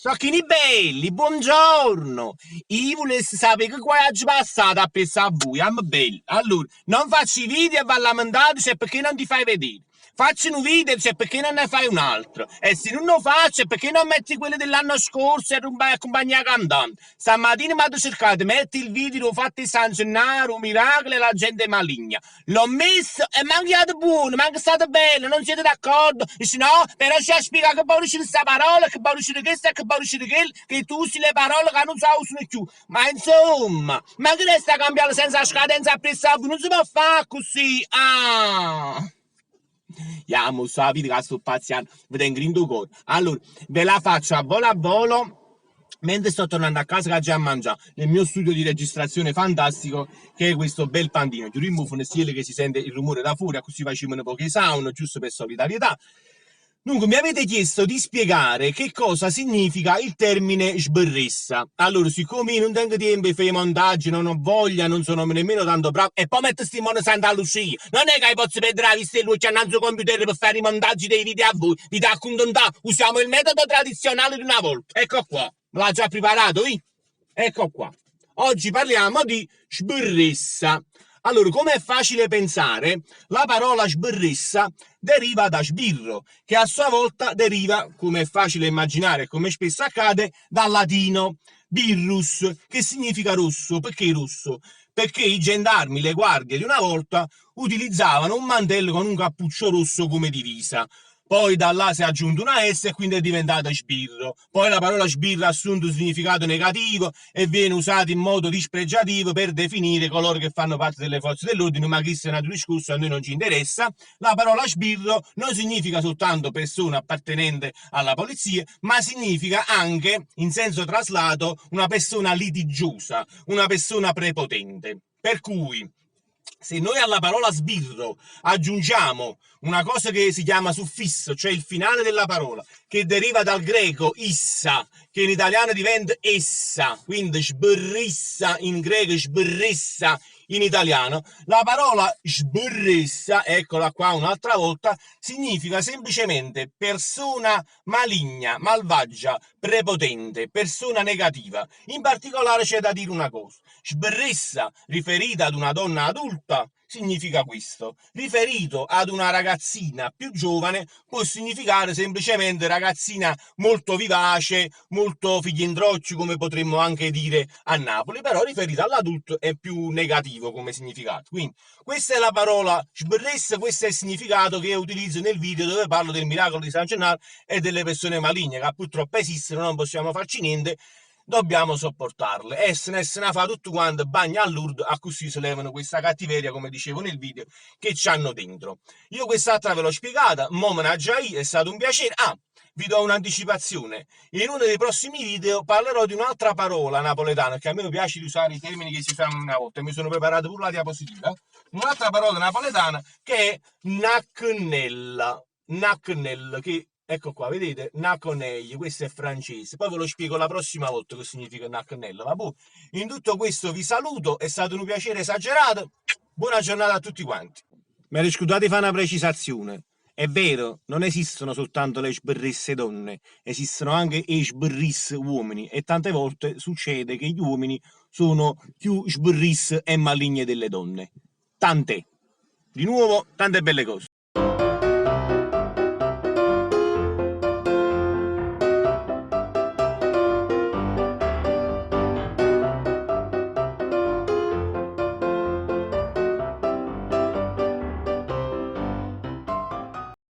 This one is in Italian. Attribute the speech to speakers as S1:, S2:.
S1: Sacchini belli, buongiorno! Io volessi sapere che qua oggi passato a pensare a voi, a me belli. Allora, non faccio i video e va a lamentare, cioè perché non ti fai vedere. Faccio un video, cioè perché non ne fai un altro. E se non lo faccio, perché non metti quelli dell'anno scorso e compagnia cantante. Stamattina mi ha cercato, metti il video, lo fate San Gennaro, un miracolo e la gente è maligna. L'ho messo e mangiate buono, manca stato bello, non siete d'accordo? Dice no, però ci ha spiegato che poi uscire questa parola, che poi uscire questa e che poi uscire quella, che tu usi le parole che non si usano più. Ma insomma, ma che resta a cambiare senza scadenza a pressare? Non si può fare così. Ah! Andiamo, sa vita che sto paziando, vedete grindo cuore. Allora, ve la faccio a volo. Mentre sto tornando a casa che già a mangiare nel mio studio di registrazione fantastico, che è questo bel pandino. Giurimmo fu stile che si sente il rumore da fuori, così facciamo un po' di sound, giusto per solidarietà. Dunque, mi avete chiesto di spiegare che cosa significa il termine sberressa. Allora, siccome io non tengo tempo di fare i montaggi, non ho voglia, non sono nemmeno tanto bravo, e poi metto sti mono Santa Lucia, non è che posso perdere la vista e lui c'ha un computer per fare i montaggi dei video a voi, vi da accontentare, usiamo il metodo tradizionale di una volta. Ecco qua, me l'ha già preparato, Ecco qua. Oggi parliamo di sberressa. Allora, come è facile pensare, la parola sberressa deriva da sbirro, che a sua volta deriva, come è facile immaginare e come spesso accade, dal latino birrus, che significa rosso. Perché rosso? Perché i gendarmi, le guardie di una volta, utilizzavano un mantello con un cappuccio rosso come divisa. Poi da là si è aggiunto una S e quindi è diventata sbirro. Poi la parola sbirro ha assunto un significato negativo e viene usata in modo dispregiativo per definire coloro che fanno parte delle forze dell'ordine, ma questo è un altro discorso, a noi non ci interessa. La parola sbirro non significa soltanto persona appartenente alla polizia, ma significa anche, in senso traslato, una persona litigiosa, una persona prepotente. Per cui, se noi alla parola sbirro aggiungiamo una cosa che si chiama suffisso, cioè il finale della parola, che deriva dal greco issa, che in italiano diventa essa, quindi sberrissa in greco, sberrissa in italiano, la parola sberressa, eccola qua un'altra volta, significa semplicemente persona maligna, malvagia, prepotente, persona negativa. In particolare c'è da dire una cosa: sberressa riferita ad una donna adulta significa questo, riferito ad una ragazzina più giovane può significare semplicemente ragazzina molto vivace, molto figliandrocci, come potremmo anche dire a Napoli, però riferito all'adulto è più negativo come significato. Quindi questa è la parola sberressa, questo è il significato che utilizzo nel video dove parlo del miracolo di San Gennaro e delle persone maligne che purtroppo esistono, non possiamo farci niente, dobbiamo sopportarle. E se ne fa tutto quanto bagna a Lourdes, a così si levano questa cattiveria, come dicevo nel video, che c'hanno dentro. Io quest'altra ve l'ho spiegata, mo me è stato un piacere. Ah, vi do un'anticipazione. In uno dei prossimi video parlerò di un'altra parola napoletana, che a me piace di usare i termini che si fanno una volta, mi sono preparato pure la diapositiva. Un'altra parola napoletana che è naccnella. Naccnella, che ecco qua, vedete? Naconei, questo è francese. Poi ve lo spiego la prossima volta che significa nacchnella. Ma boh, in tutto questo vi saluto, è stato un piacere esagerato. Buona giornata a tutti quanti. Mi riscusate di fare una precisazione. È vero, non esistono soltanto le sberrisse donne, esistono anche i sberriss uomini e tante volte succede che gli uomini sono più sberriss e maligne delle donne. Tant'è. Di nuovo, tante belle cose.